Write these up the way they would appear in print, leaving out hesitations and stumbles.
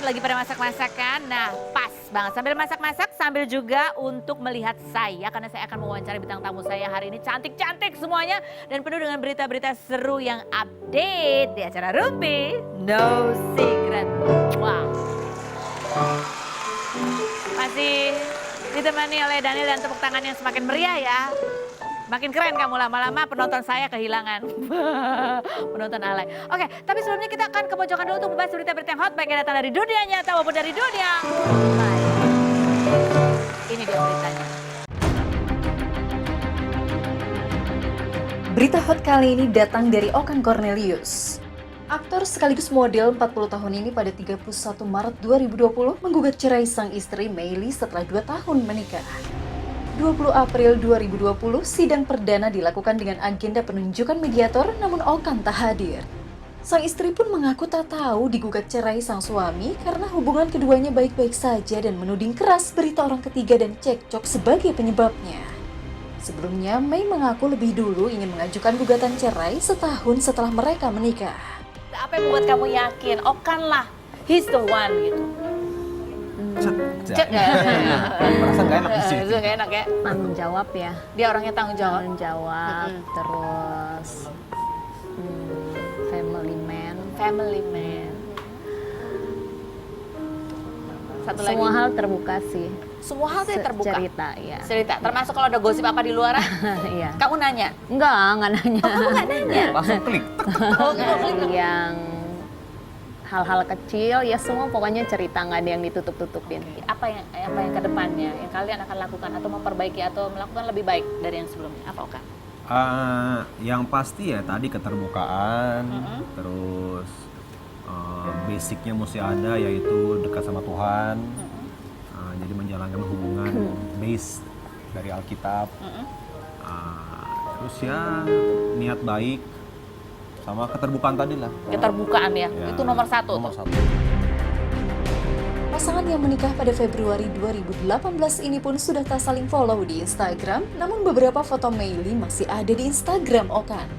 lagi pada masak-masakan. Nah, pas banget sambil masak-masak sambil juga untuk melihat saya karena saya akan mewawancarai bintang tamu saya hari ini cantik-cantik semuanya dan penuh dengan berita-berita seru yang update di acara Rumpi No Secret. Wow. Masih ditemani oleh Daniel dan tepuk tangan yang semakin meriah ya. Makin keren kamu lama-lama penonton saya kehilangan. Penonton alay. Oke, tapi sebelumnya kita akan ke pojokan dulu untuk membahas berita-berita yang hot baik yang datang dari dunia nyata maupun dari dunia maya. Ini dia beritanya. Berita hot kali ini datang dari Okan Cornelius. Aktor sekaligus model 40 tahun ini pada 31 Maret 2020 menggugat cerai sang istri Meili setelah 2 tahun menikah. 20 April 2020, sidang perdana dilakukan dengan agenda penunjukan mediator, namun Okan tak hadir. Sang istri pun mengaku tak tahu digugat cerai sang suami karena hubungan keduanya baik-baik saja dan menuding keras berita orang ketiga dan cekcok sebagai penyebabnya. Sebelumnya, Mei mengaku lebih dulu ingin mengajukan gugatan cerai setahun setelah mereka menikah. Apa yang membuat kamu yakin Okan lah, he's the one gitu? Cek merasa gak enak sih. Itu gak enak ya? Tanggung jawab ya. Dia orangnya tanggung jawab. Tanggung jawab, terus family man. Family man. Satu lagi. Semua hal terbuka sih. Semua hal tuh terbuka. Cerita ya. Cerita. Termasuk kalau ada gosip apa di luar, Iya. kamu nanya. Enggak nanya. Oh, kamu nggak nanya. Langsung klik. Oh, Yang hal-hal kecil ya semua pokoknya cerita, nggak ada yang ditutup-tutupin. apa yang ke depannya yang kalian akan lakukan atau memperbaiki atau melakukan lebih baik dari yang sebelumnya? Apa Okan? Yang pasti ya tadi keterbukaan, terus basicnya mesti ada yaitu dekat sama Tuhan, jadi menjalankan hubungan base dari Alkitab, terus ya niat baik sama keterbukaan tadi lah. Keterbukaan ya, itu nomor satu. Nomor tuh. satu. Pasangan yang menikah pada Februari 2018 ini pun sudah tak saling follow di Instagram, namun beberapa foto Meili masih ada di Instagram Okan.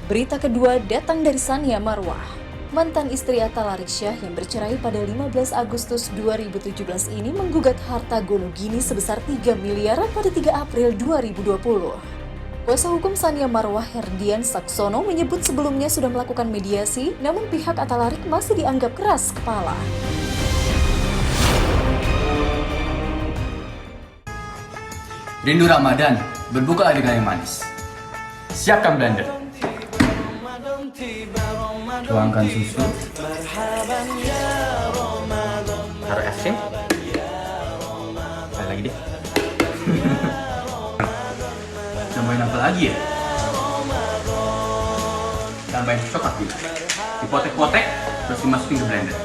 Berita kedua datang dari Sania Marwah. Mantan istri Atta Lariksyah yang bercerai pada 15 Agustus 2017 ini menggugat harta gono Gini sebesar 3 miliar pada 3 April 2020. Kuasa hukum Sania Marwah Herdian Saksono menyebut sebelumnya sudah melakukan mediasi, namun pihak Atta Larik masih dianggap keras kepala. Rindu Ramadan, berbuka dengan yang manis. Siapkan blender. Tuangkan susu. Taruh es krim. Sekali lagi deh. Tambahin apa lagi ya? Tambahin coklat juga. Dipotek-potek, terus dimasukin ke blender.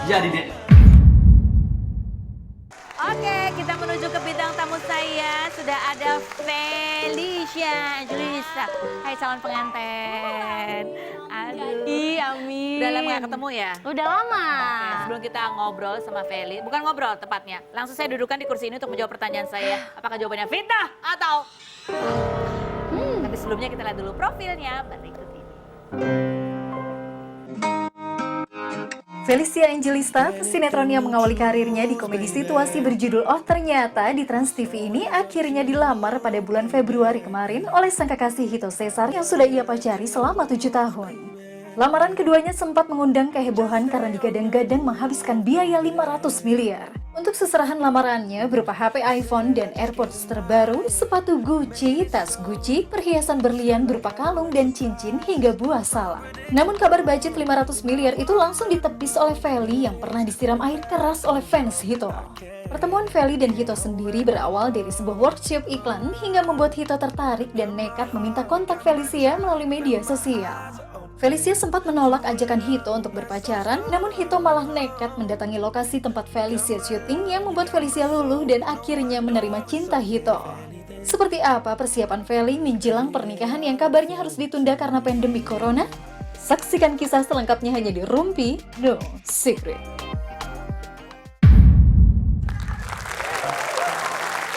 Jadi deh. Oke, kita menuju ke bintang tamu saya. Sudah ada Felicia Angelista. Hai calon pengantin. Aduh. Amin. Udah lama gak ketemu ya? Udah lama. Oke, sebelum kita ngobrol sama Feli, bukan ngobrol tepatnya, langsung saya dudukan di kursi ini untuk menjawab pertanyaan saya. Apakah jawabannya fitnah atau? Tapi sebelumnya kita lihat dulu profilnya berikut ini. Felicia Angelista, pesinetron yang mengawali karirnya di komedi situasi berjudul Oh Ternyata di Trans TV ini akhirnya dilamar pada bulan Februari kemarin oleh sang kekasih Hito Cesar yang sudah ia pacari selama 7 tahun. Lamaran keduanya sempat mengundang kehebohan karena digadang-gadang menghabiskan biaya 500 miliar. Untuk seserahan lamarannya berupa HP iPhone dan AirPods terbaru, sepatu Gucci, tas Gucci, perhiasan berlian berupa kalung dan cincin hingga buah salak. Namun kabar budget 500 miliar itu langsung ditepis oleh Feli yang pernah disiram air keras oleh fans Hito. Pertemuan Feli dan Hito sendiri berawal dari sebuah workshop iklan hingga membuat Hito tertarik dan nekat meminta kontak Felicia melalui media sosial. Felicia sempat menolak ajakan Hito untuk berpacaran, namun Hito malah nekat mendatangi lokasi tempat Felicia syuting yang membuat Felicia luluh dan akhirnya menerima cinta Hito. Seperti apa persiapan Feli menjelang pernikahan yang kabarnya harus ditunda karena pandemi corona? Saksikan kisah selengkapnya hanya di Rumpi No Secret.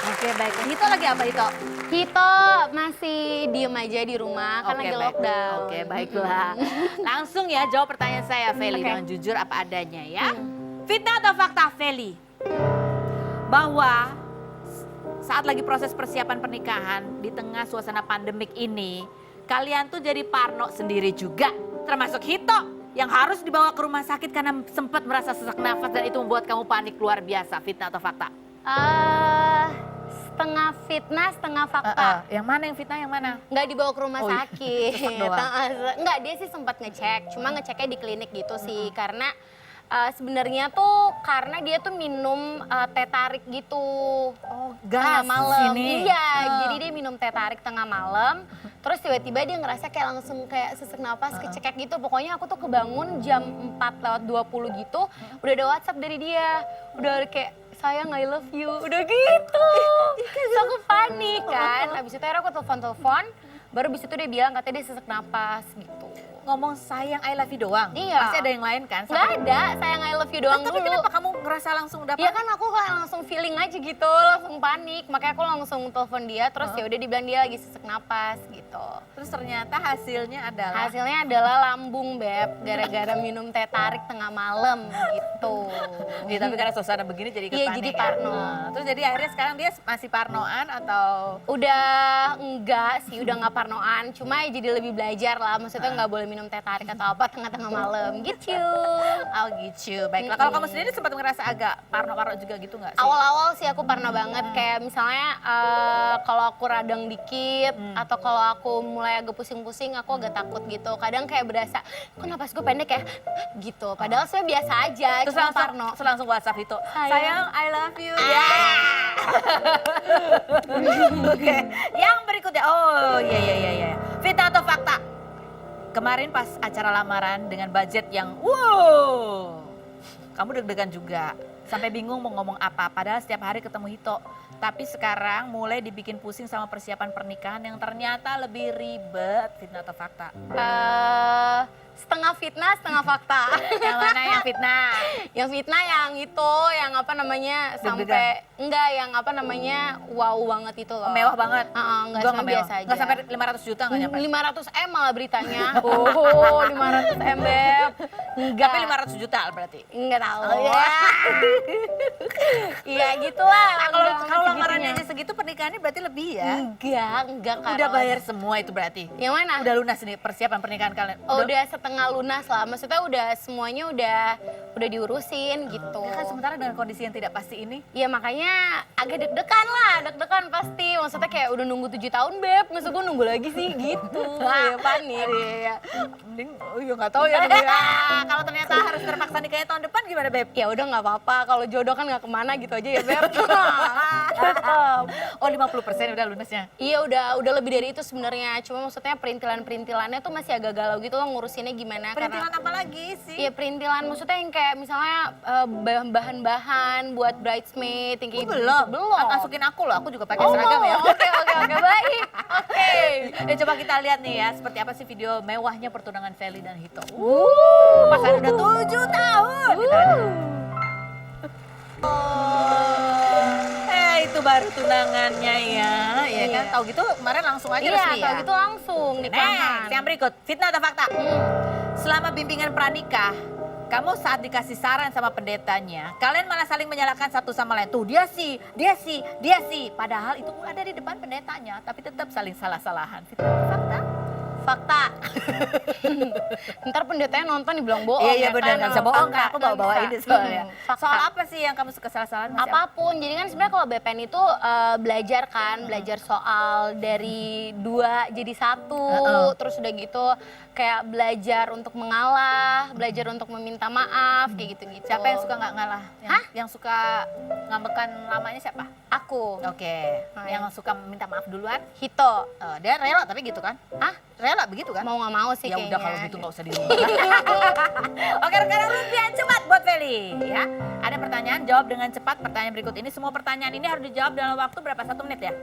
Oke, baik. Hito lagi apa Hito? Hito masih di diem aja di rumah kan lagi baik. lockdown. Oke, baiklah. Langsung ya jawab pertanyaan saya, Feli, dengan jujur apa adanya ya. Fitnah atau fakta, Feli? Bahwa saat lagi proses persiapan pernikahan di tengah suasana pandemik ini, kalian tuh jadi parno sendiri juga, termasuk Hito yang harus dibawa ke rumah sakit karena sempat merasa sesak nafas dan itu membuat kamu panik luar biasa. Fitnah atau fakta? Setengah fitnah, setengah fakta. Yang mana yang fitnah, yang mana? Nggak dibawa ke rumah Oh, iya. sakit. Sesek doang. Nggak, dia sih sempat ngecek, cuma ngeceknya di klinik gitu sih, karena sebenarnya tuh karena dia tuh minum teh tarik gitu. Oh, Tengah gas malam. sini. Iya, jadi dia minum teh tarik tengah malam. Terus tiba-tiba dia ngerasa kayak langsung kayak sesak napas, kecekek gitu. Pokoknya aku tuh kebangun jam 4:20 gitu, udah ada WhatsApp dari dia. Udah kayak, sayang I love you, udah gitu. Terus aku panik kan. Abis itu akhirnya aku telepon-telepon, baru abis itu dia bilang katanya dia sesak napas gitu. Ngomong sayang I love you doang? Iya. Pasti ada yang lain kan? Nggak ada, sayang I love you doang Tapi dulu. kenapa kamu ngerasa langsung dapat? Ya kan aku kayak langsung feeling aja gitu, langsung panik. Makanya aku langsung telepon dia, terus ya udah dibilang dia lagi sesak napas gitu. Terus ternyata hasilnya adalah? Hasilnya adalah lambung, Beb, gara-gara minum teh tarik tengah malam gitu. Ya, tapi karena suasana begini jadi ikut Iya, panik jadi ya? parno. Nah, terus jadi akhirnya sekarang dia masih parnoan atau? Udah enggak sih, udah nggak parnoan. Cuma ya jadi lebih belajar lah, maksudnya nggak boleh minum teh tarik atau apa tengah-tengah malam gitu. Oh gitu, baiklah. Kalau kamu sendiri sempat ngerasa agak parno-parno juga gitu nggak sih? Awal-awal sih aku parno banget, kayak misalnya kalau aku radang dikit atau kalau aku mulai agak pusing-pusing, aku agak takut gitu. Kadang kayak berasa, kok napas gue pendek ya? Gitu. Padahal sebenarnya biasa aja, Terus cuma langsung, parno. terus langsung WhatsApp itu, Sayang. sayang I love you. Ya. Oke, yang berikutnya, oh iya. Fitnah atau fakta? Kemarin pas acara lamaran dengan budget yang wow, kamu deg-degan juga. Sampai bingung mau ngomong apa, padahal setiap hari ketemu Hito. Tapi sekarang mulai dibikin pusing sama persiapan pernikahan yang ternyata lebih ribet. Fitnah atau fakta? Setengah fitnah, setengah fakta. Yang mana yang fitnah? Yang fitnah yang itu, yang apa namanya, sampai enggak, yang apa namanya, wow banget itu loh. Mewah banget? Enggak, Gua cuma mewah. biasa aja. Nggak sampai 500 juta nggak nyampe? 500 M malah beritanya. Oh, 500 M, Beb. Enggak. Tapi 500 juta berarti? Enggak tahu. Oh, iya. Iya gitulah. Nah, kalau enggak kalau segitunya. lamarannya aja segitu, pernikahannya berarti lebih ya? Enggak Kak Udah Ros. bayar semua itu berarti? Yang mana? Udah lunas nih persiapan pernikahan kalian? Udah setengah lunas lah. Maksudnya udah semuanya udah diurusin gitu. Ya kan sementara dengan kondisi yang tidak pasti ini? Ya makanya agak deg-degan lah, deg-degan pasti. Maksudnya kayak udah nunggu 7 tahun, Beb. Masa gue nunggu lagi sih gitu. Ya panik. Iya. Mending, oh iya nggak tahu ya. Dulu ya. Kalau ternyata harus terpaksa nikahnya tahun depan gimana, Beb? Ya udah nggak apa-apa. Kalau jodoh kan nggak kemana gitu aja ya, Beb. Oh 50% udah lunasnya? Iya udah lebih dari itu sebenarnya. Cuma maksudnya perintilannya tuh masih agak galau gitu loh ngurusinnya gimana. Perintilan apa lagi sih? Iya perintilan maksudnya yang kayak misalnya bahan-bahan buat bridesmaid, yang kayak gitu. Belum. Masukin aku loh, aku juga pakai seragam ya. Oke, baik. Oke. Coba kita lihat nih ya, seperti apa sih video mewahnya pertunangan Feli dan Hito. Pasangan udah 7 tahun. Kita lihat. Itu baru tunangannya ya kan? Tahu gitu kemarin langsung aja Iya, resmi ya? tahu gitu langsung nikahan. Next, yang berikut, fitnah atau fakta? Selama bimbingan pranikah, kamu saat dikasih saran sama pendetanya, kalian malah saling menyalahkan satu sama lain. Tuh dia sih. Padahal itu ada di depan pendetanya, tapi tetap saling salah-salahan. Fitnah atau fakta? Fakta. Ntar pendetanya nonton dibilang bohong. Iya ya benar, kan? nggak bisa bohong kan? Aku Nggak bawa bisa. ini soalnya. Fakta. Soal apa sih yang kamu suka salah-salahan? Mas? Apapun, jadi kan sebenarnya kalau BPN itu belajar kan, belajar soal dari 2 jadi 1, terus udah gitu kayak belajar untuk mengalah, belajar untuk meminta maaf, kayak gitu-gitu. Siapa yang suka nggak ngalah? Yang suka ngambekan lamanya siapa? Aku. Oke, yang suka minta maaf duluan? Hito. Dia rela tapi gitu kan? Hah? Rela begitu kan? Mau nggak mau sih Ya kayaknya. udah kalau gitu nggak usah di rumah. Oke, rekan rupiah cepat buat Feli ya. Ada pertanyaan, jawab dengan cepat pertanyaan berikut ini. Semua pertanyaan ini harus dijawab dalam waktu berapa? 1 menit ya?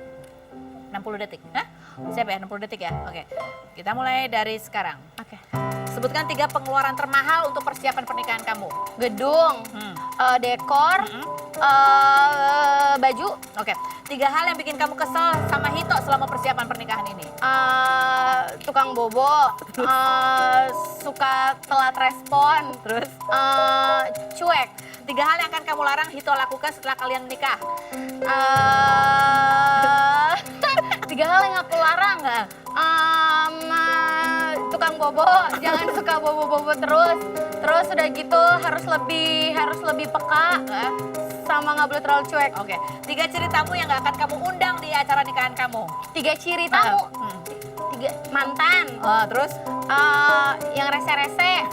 60 detik. Hah? Siapa ya? 60 detik ya? Oke. Kita mulai dari sekarang. Oke. Sebutkan 3 pengeluaran termahal untuk persiapan pernikahan kamu. Gedung, dekor, Baju. Oke. 3 hal yang bikin kamu kesel sama Hito selama persiapan pernikahan ini. Tukang bobo. Suka telat respon. Terus Cuek. 3 hal yang akan kamu larang Hito lakukan setelah kalian menikah. 3 hal yang aku larang. Tukang bobo, jangan suka bobo-bobo terus. Terus udah gitu harus lebih peka, sama nggak boleh terlalu cuek. Oke. 3 ciri tamu yang gak akan kamu undang di acara nikahan kamu. 3 ciri tamu. 3 mantan. Terus Yang rese-rese.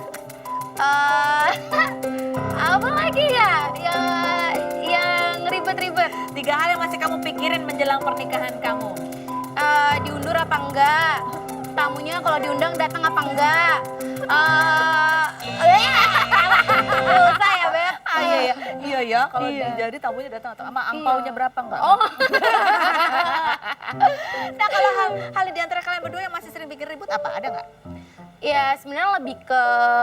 Apa lagi ya? Yang ribet-ribet. 3 hal yang masih kamu pikirin menjelang pernikahan kamu. Diundur apa enggak? Tamunya kalau diundang datang apa enggak? Susah ya, Beb? Iya ya, kalau jadi tamunya datang atau sama angpaunya berapa enggak? Oh. Nah, kalau hal di antara kalian berdua yang masih sering bikin ribut apa? Ada nggak? Ya sebenarnya lebih ke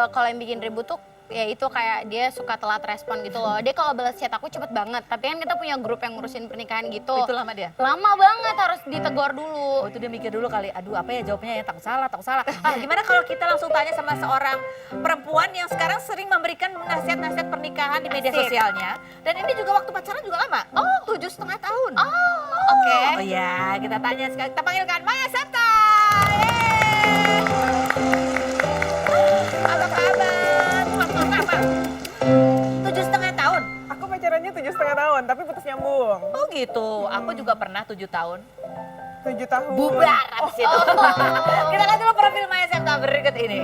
kalau yang bikin ribut tuh ya itu kayak dia suka telat respon gitu loh. Dia kalau balas chat aku cepet banget. Tapi kan kita punya grup yang ngurusin pernikahan gitu. Itu lama dia? Lama banget, harus ditegur dulu. Oh, itu dia mikir dulu kali, aduh apa ya jawabnya ya, takut salah. Gimana kalau kita langsung tanya sama seorang perempuan yang sekarang sering memberikan nasihat-nasihat pernikahan di media Asik. sosialnya. Dan ini juga waktu pacaran juga lama. Oh, 7,5 tahun. Oke. Oh iya, kita tanya sekali. Kita panggilkan Maya Septa. Apa kabar? 7,5 tahun. Aku pacarannya 7,5 tahun, tapi putus nyambung. Oh gitu. Aku juga pernah 7 tahun. 7 tahun. Bubar abis itu. Kita lihat dulu profil Maya Septa berikut ini.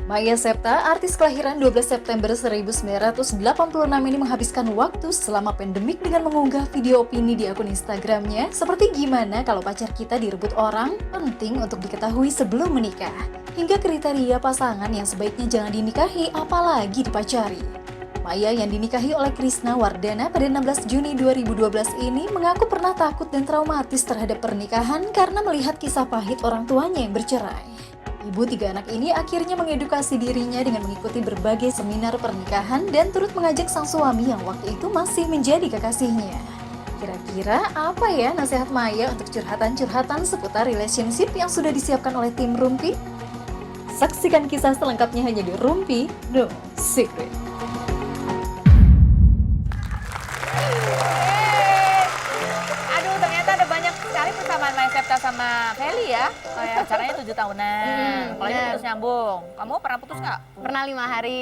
Maya Septa, artis kelahiran 12 September 1986 ini menghabiskan waktu selama pandemik dengan mengunggah video opini di akun Instagramnya seperti gimana kalau pacar kita direbut orang, penting untuk diketahui sebelum menikah. Hingga kriteria pasangan yang sebaiknya jangan dinikahi apalagi dipacari. Maya yang dinikahi oleh Krisna Wardana pada 16 Juni 2012 ini mengaku pernah takut dan traumatis terhadap pernikahan karena melihat kisah pahit orang tuanya yang bercerai. Ibu 3 anak ini akhirnya mengedukasi dirinya dengan mengikuti berbagai seminar pernikahan dan turut mengajak sang suami yang waktu itu masih menjadi kekasihnya. Kira-kira apa ya nasihat Maya untuk curhatan-curhatan seputar relationship yang sudah disiapkan oleh tim Rumpi? Saksikan kisah selengkapnya hanya di Rumpi No Secret. Aduh, ternyata ada banyak sekali persamaan Maya Septa sama Feli ya. Kayak acaranya 7 tahunan. Kalau ini putus nyambung. Kamu pernah putus nggak? Pernah 5 hari.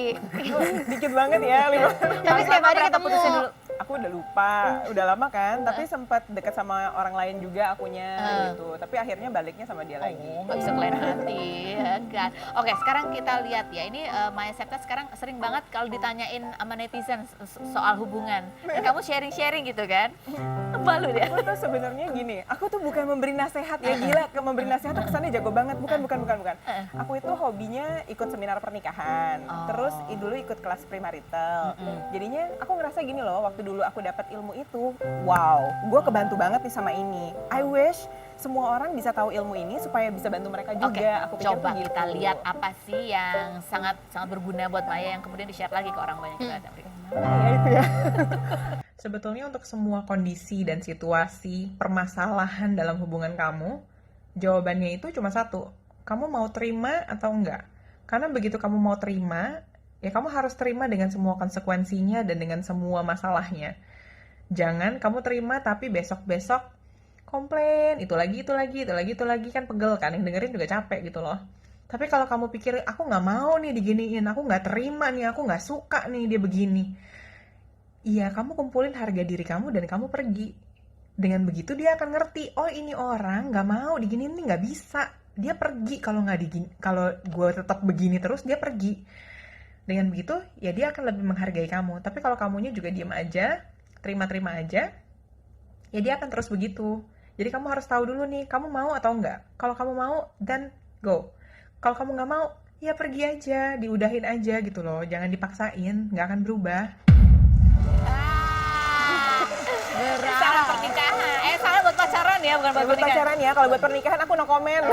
Dikit banget ya, 5. Tapi setiap hari Berapa ketemu. putusnya dulu? Aku udah lupa, udah lama kan, tapi sempat dekat sama orang lain juga akunya gitu. Tapi akhirnya baliknya sama dia lagi. Oh, nggak bisa kalian hati, ya kan? Oke, sekarang kita lihat ya. Ini Maya Septa sekarang sering banget kalau ditanyain sama netizen soal hubungan. Dan kamu sharing-sharing gitu kan? Malu dia. Aku tuh sebenarnya gini, aku tuh bukan memberi nasihat ya, gila, memberi nasihat tuh kesannya jago banget, bukan. Aku itu hobinya ikut seminar pernikahan, terus dulu ikut kelas premarital. Jadinya aku ngerasa gini loh, waktu dulu aku dapat ilmu itu, wow, gue kebantu banget nih sama ini. I wish semua orang bisa tahu ilmu ini supaya bisa bantu mereka juga. Oke, Aku pikir coba tuh gitu. kita lihat apa sih yang sangat berguna buat Maya yang kemudian di-share lagi ke orang banyak juga. Ya itu ya. Sebetulnya untuk semua kondisi dan situasi permasalahan dalam hubungan kamu, jawabannya itu cuma satu. Kamu mau terima atau enggak? Karena begitu kamu mau terima, ya kamu harus terima dengan semua konsekuensinya dan dengan semua masalahnya. Jangan kamu terima tapi besok-besok komplain, itu lagi, kan pegel kan, yang dengerin juga capek gitu loh. Tapi kalau kamu pikir, aku nggak mau nih diginiin, aku nggak terima nih, aku nggak suka nih dia begini. Iya, kamu kumpulin harga diri kamu dan kamu pergi. Dengan begitu dia akan ngerti, oh ini orang nggak mau diginiin nih, nggak bisa. Dia pergi kalau gue tetap begini terus, dia pergi. Dengan begitu, ya dia akan lebih menghargai kamu. Tapi kalau kamunya juga diem aja, terima-terima aja, ya dia akan terus begitu. Jadi kamu harus tahu dulu nih, kamu mau atau enggak. Kalau kamu mau, then go. Kalau kamu nggak mau, ya pergi aja, diudahin aja gitu loh. Jangan dipaksain, nggak akan berubah. Salam pernikahan, salam buat pacaran ya, bukan buat Buat pernikahan. pacaran ya, kalau buat pernikahan aku no comment.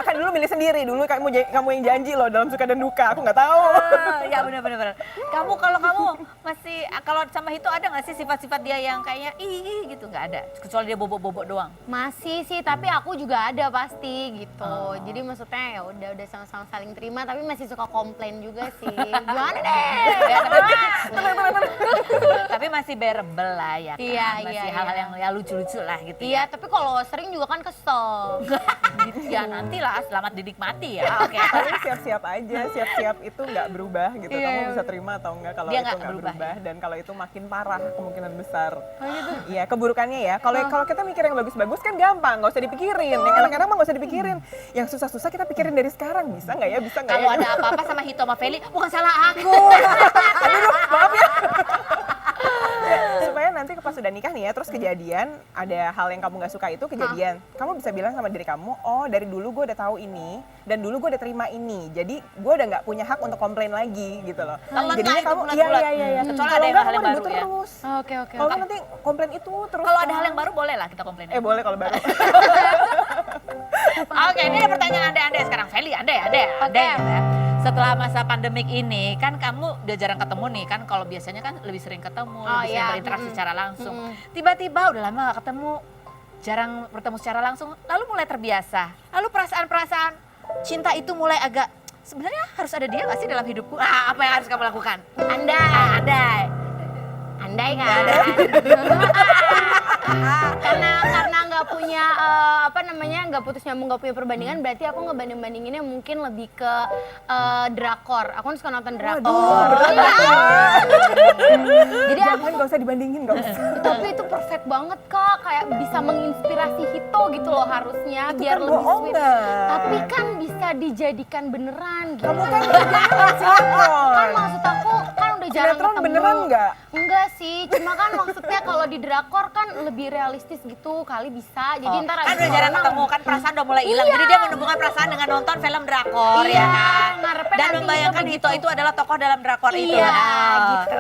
Akan dulu milih sendiri, dulu kamu yang janji loh dalam suka dan duka, aku nggak tahu. Ya benar-benar. Kalau kamu masih kalau sama Hito ada nggak sih sifat-sifat dia yang kayaknya ih gitu? Nggak ada, kecuali dia bobok-bobok doang. Masih sih, tapi aku juga ada pasti gitu. Jadi maksudnya ya udah sama-sama saling terima, tapi masih suka komplain juga sih. Gimana deh? Tapi masih bearable lah ya kan. Iya, masih iya, hal-hal iya. yang ya lucu-lucu lah gitu Iya, ya. tapi kalau sering juga kan kesel. Gitu ya nantilah selamat dinikmati ya. Oke. Tapi siap-siap aja, siap-siap itu nggak berubah gitu. Iya. Kamu bisa terima atau enggak kalau Dia itu nggak nggak berubah, berubah, dan kalau itu makin parah kemungkinan besar. Oh gitu? Iya, keburukannya ya. Kalau kita mikir yang bagus-bagus kan gampang, nggak usah dipikirin. Yang enak-enak mah nggak usah dipikirin. Yang susah-susah kita pikirin dari sekarang. Bisa nggak ya? Bisa nggak Kalau ya? ada apa-apa sama Hito sama Feli, bukan salah aku. Supaya nanti pas sudah nikah nih ya, terus kejadian ada hal yang kamu nggak suka itu kejadian, kamu bisa bilang sama diri kamu, oh dari dulu gue udah tahu ini dan dulu gue udah terima ini, jadi gue udah nggak punya hak untuk komplain lagi gitu loh. Telan Jadinya lah itu kamu bulat-bulat. iya. Kecuali Kalau ada yang nggak, hal yang kamu baru ribut ya. terus. Oke, oke. Kalau nggak nanti komplain itu terus. Kalau ada hal yang baru boleh lah kita komplain. boleh kalau baru. Oke, ini ada pertanyaan anda sekarang. Feli, anda ya. Setelah masa pandemik ini, kan kamu udah jarang ketemu nih, kan kalau biasanya kan lebih sering ketemu, Oh, lebih sering iya. berinteraksi secara langsung. Tiba-tiba udah lama gak ketemu, jarang bertemu secara langsung, lalu mulai terbiasa. Lalu perasaan-perasaan cinta itu mulai agak, sebenarnya harus ada dia gak sih dalam hidupku? Apa yang harus kamu lakukan? Andai kan? karena nggak punya nggak putus nyambung, nggak punya perbandingan, berarti aku ngebanding-bandinginnya mungkin lebih ke drakor. Aku kan suka nonton drakor. Jadi aku Jangan, nggak usah dibandingin, nggak usah. tapi itu perfect banget Kak, kayak bisa menginspirasi Hito gitu loh harusnya Itu biar kan lebih sweet. bohongan. Tapi kan bisa dijadikan beneran gitu. Kamu kan sinetron. Kan maksud aku kan udah jarang Sinetron ketemu. beneran nggak? Enggak sih, cuma kan maksudnya kalau di drakor kan lebih realistis gitu, kali bisa. Jadi ntar Kan abis udah jarang corona- ketemu, kan perasaan udah mulai hilang. Jadi dia menumbuhkan perasaan dengan nonton film drakor Iya, ya kan. ngarepnya Dan nanti membayangkan itu Hito itu adalah tokoh dalam drakor itu. Iya, gitu.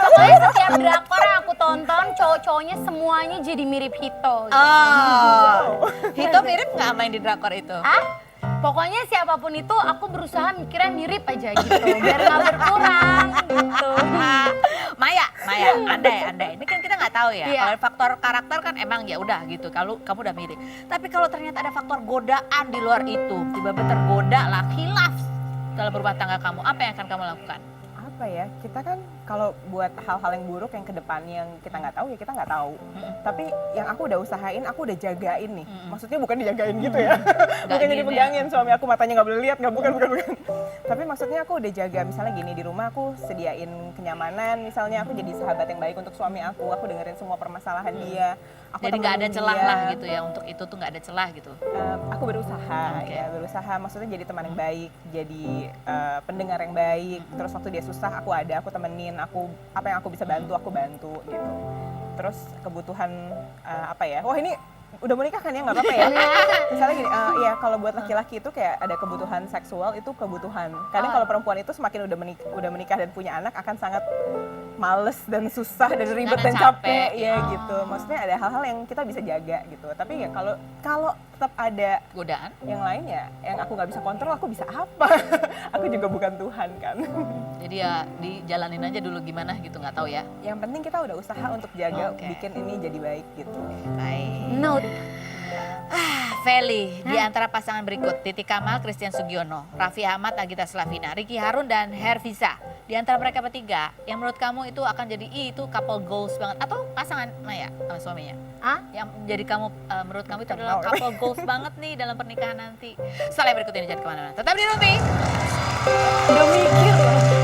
Pokoknya setiap drakor yang aku tonton, cowok-cowoknya semuanya jadi mirip Hito. Gitu. Oh. Hito mirip nggak main di drakor itu? Pokoknya siapapun itu aku berusaha mikirnya mirip aja gitu, biar nggak berkurang gitu. Maya, andai. Ini kan kita nggak tahu ya. Iya. Kalau faktor karakter kan emang ya udah gitu. Kalau kamu udah mirip. Tapi kalau ternyata ada faktor godaan di luar itu, tiba-tiba tergoda lah, khilaf dalam rumah tangga kamu, apa yang akan kamu lakukan? Apa ya, kita kan kalau buat hal-hal yang buruk yang ke depan yang kita nggak tahu ya kita nggak tahu. Tapi yang aku udah usahain, aku udah jagain nih. Maksudnya bukan dijagain gitu ya. Bukan jadi gini. pegangin suami aku, matanya nggak boleh lihat, nggak, bukan. Tapi maksudnya aku udah jaga, misalnya gini, di rumah aku sediain kenyamanan, misalnya aku jadi sahabat yang baik untuk suami aku dengerin semua permasalahan dia. Aku Jadi nggak ada temenin celah dia. lah gitu ya, untuk itu tuh nggak ada celah gitu. Aku berusaha Oke. ya, berusaha maksudnya jadi teman yang baik, jadi pendengar yang baik. Terus waktu dia susah aku ada, aku temenin, apa yang aku bisa bantu aku bantu gitu. Terus kebutuhan apa ya? Wah, ini udah mau nikah kan ya, nggak apa-apa ya? Misalnya gini, ya kalau buat laki-laki itu kayak ada kebutuhan seksual, itu kebutuhan. Kadang kalau perempuan itu semakin udah menikah dan punya anak akan sangat males dan susah dan ribet Karena dan capek. capek ya gitu. Maksudnya ada hal-hal yang kita bisa jaga gitu. Tapi ya kalau tetap ada Godaan. yang lain ya, yang aku nggak bisa kontrol, aku bisa apa? Aku juga bukan Tuhan kan. Jadi ya dijalanin aja dulu gimana gitu, nggak tahu ya. Yang penting kita udah usaha untuk jaga, Oke. bikin ini jadi baik gitu. Baik. Note. Feli, di antara pasangan berikut, Titi Kamal, Christian Sugiono, Raffi Ahmad, Nagita Slavina, Ricky Harun, dan Hervisa. Di antara mereka bertiga, yang menurut kamu itu akan jadi itu couple goals banget, atau pasangan Maya sama suaminya? Yang jadi kamu, menurut kamu itu adalah Kenal. couple goals banget nih dalam pernikahan nanti. Setelah yang berikut ini jangan kemana-mana. Tetap di Rumpi. Udah mikir loh.